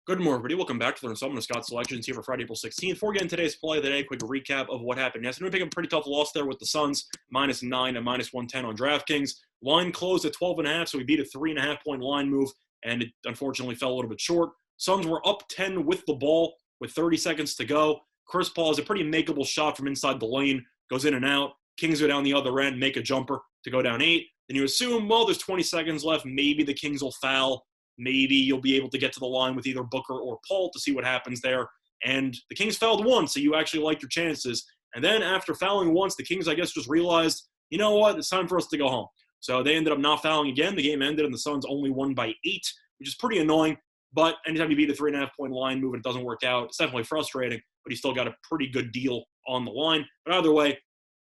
Good morning, everybody. Welcome back to the installment of Scott's Selections here for Friday, April 16th. Before getting today's play of the day, quick recap of what happened yesterday. We picked up a pretty tough loss there with the Suns, -9 and -110 on DraftKings. Line closed at 12.5, so we beat a 3.5-point line move, and it unfortunately fell a little bit short. Suns were up 10 with the ball with 30 seconds to go. Chris Paul has a pretty makeable shot from inside the lane, goes in and out. Kings go down the other end, make a jumper to go down 8. Then you assume, well, there's 20 seconds left. Maybe the Kings will foul. Maybe you'll be able to get to the line with either Booker or Paul to see what happens there. And the Kings fouled once, so you actually like your chances. And then after fouling once, the Kings, I guess, just realized, you know what, it's time for us to go home. So they ended up not fouling again. The game ended, and the Suns only won by 8, which is pretty annoying. But anytime you beat a 3.5-point line move and it doesn't work out, it's definitely frustrating, but he still got a pretty good deal on the line. But either way,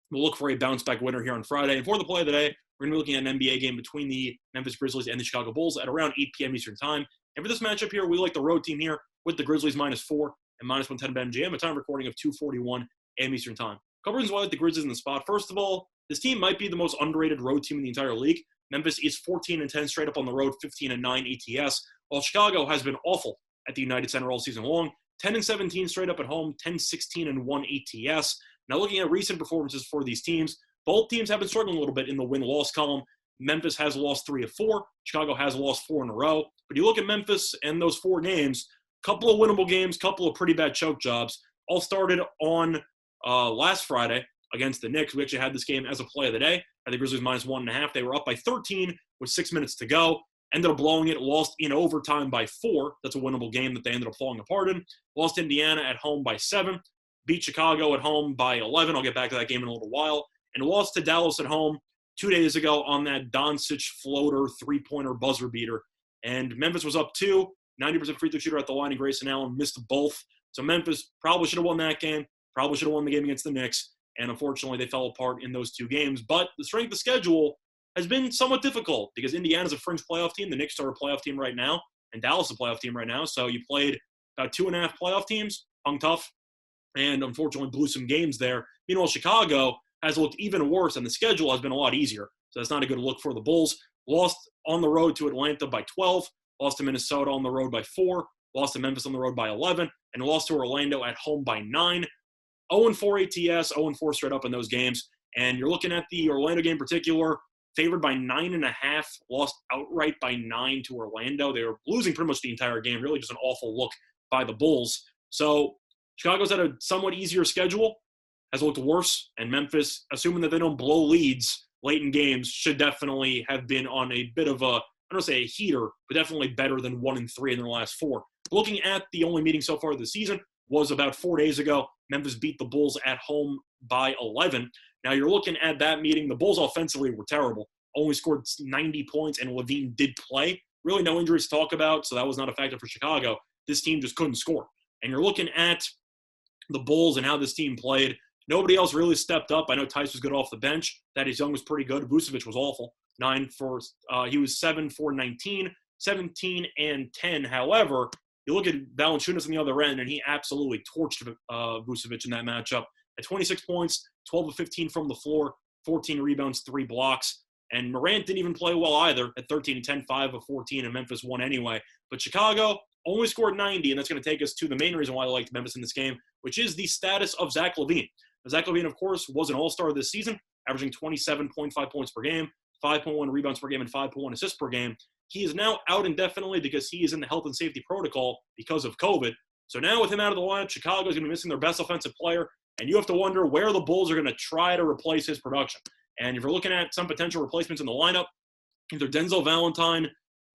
we'll look for a bounce-back winner here on Friday. And for the play of the day, we're going to be looking at an NBA game between the Memphis Grizzlies and the Chicago Bulls at around 8 p.m. Eastern Time. And for this matchup here, we like the road team here with the Grizzlies -4 and -110 BetMGM, a time recording of 2:41 a.m. Eastern Time. A couple reasons why I like the Grizzlies in the spot. First of all, this team might be the most underrated road team in the entire league. Memphis is 14-10 straight up on the road, 15-9 ATS, while Chicago has been awful at the United Center all season long. 10-17 straight up at home, 10-16-1 ATS. Now looking at recent performances for these teams, both teams have been struggling a little bit in the win-loss column. Memphis has lost 3 of 4. Chicago has lost 4 in a row. But you look at Memphis and those 4 games, couple of winnable games, couple of pretty bad choke jobs. All started on last Friday against the Knicks. We actually had this game as a play of the day. I think Grizzlies -1.5. They were up by 13 with 6 minutes to go. Ended up blowing it, lost in overtime by 4. That's a winnable game that they ended up falling apart in. Lost Indiana at home by 7. Beat Chicago at home by 11. I'll get back to that game in a little while. And lost to Dallas at home 2 days ago on that Doncic floater three-pointer buzzer beater. And Memphis was up 2, 90% free throw shooter at the line, and Grayson Allen missed both. So Memphis probably should have won that game, probably should have won the game against the Knicks, and unfortunately they fell apart in those 2 games. But the strength of schedule has been somewhat difficult because Indiana's a fringe playoff team, the Knicks are a playoff team right now, and Dallas is a playoff team right now. So you played about 2.5 playoff teams, hung tough, and unfortunately blew some games there. Meanwhile, Chicago has looked even worse, and the schedule has been a lot easier. So that's not a good look for the Bulls. Lost on the road to Atlanta by 12, lost to Minnesota on the road by 4, lost to Memphis on the road by 11, and lost to Orlando at home by 9. 0-4 ATS, 0-4 straight up in those games. And you're looking at the Orlando game in particular, favored by 9.5, lost outright by 9 to Orlando. They were losing pretty much the entire game, really just an awful look by the Bulls. So Chicago's had a somewhat easier schedule, has looked worse, and Memphis, assuming that they don't blow leads late in games, should definitely have been on a bit of a, I don't want to say a heater, but definitely better than 1-3 in their last 4. Looking at the only meeting so far this season was about 4 days ago. Memphis beat the Bulls at home by 11. Now you're looking at that meeting. The Bulls offensively were terrible. Only scored 90 points, and Levine did play. Really no injuries to talk about, so that was not a factor for Chicago. This team just couldn't score. And you're looking at the Bulls and how this team played. Nobody else really stepped up. I know Tice was good off the bench. Thaddeus Young was pretty good. Vucevic was awful. He was 7 for 19, 17 and 10. However, you look at Valanciunas on the other end, and he absolutely torched Vucevic in that matchup. At 26 points, 12 of 15 from the floor, 14 rebounds, 3 blocks. And Morant didn't even play well either at 13 and 10, 5 of 14, and Memphis won anyway. But Chicago only scored 90, and that's going to take us to the main reason why I liked Memphis in this game, which is the status of Zach LaVine. Zach LaVine, of course, was an all-star this season, averaging 27.5 points per game, 5.1 rebounds per game, and 5.1 assists per game. He is now out indefinitely because he is in the health and safety protocol because of COVID. So now with him out of the lineup, Chicago is going to be missing their best offensive player, and you have to wonder where the Bulls are going to try to replace his production. And if you're looking at some potential replacements in the lineup, either Denzel Valentine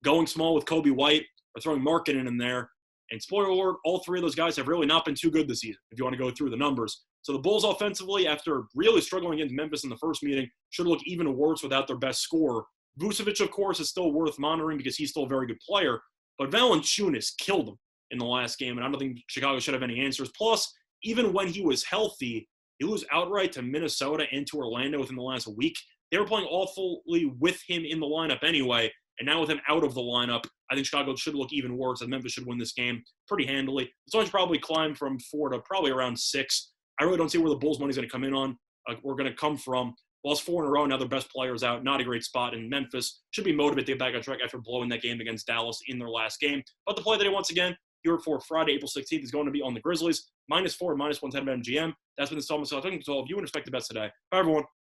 going small with Kobe White or throwing Markkanen in there. And spoiler alert, all 3 of those guys have really not been too good this season, if you want to go through the numbers. So the Bulls offensively, after really struggling against Memphis in the first meeting, should look even worse without their best scorer. Vucevic, of course, is still worth monitoring because he's still a very good player. But Valanciunas killed him in the last game, and I don't think Chicago should have any answers. Plus, even when he was healthy, he lose outright to Minnesota and to Orlando within the last week. They were playing awfully with him in the lineup anyway, and now with him out of the lineup, I think Chicago should look even worse, and Memphis should win this game pretty handily. The Suns probably climb from 4 to probably around 6. I really don't see where the Bulls' money is going to come in on. We're going to come from. Lost 4 in a row, now their best players out. Not a great spot, and Memphis should be motivated to get back on track after blowing that game against Dallas in their last game. But the play today, once again, here for Friday, April 16th is going to be on the Grizzlies, -4 and -110 at MGM. That's been the Installment. So I'm talking to all of you and respect the best today. Bye, everyone.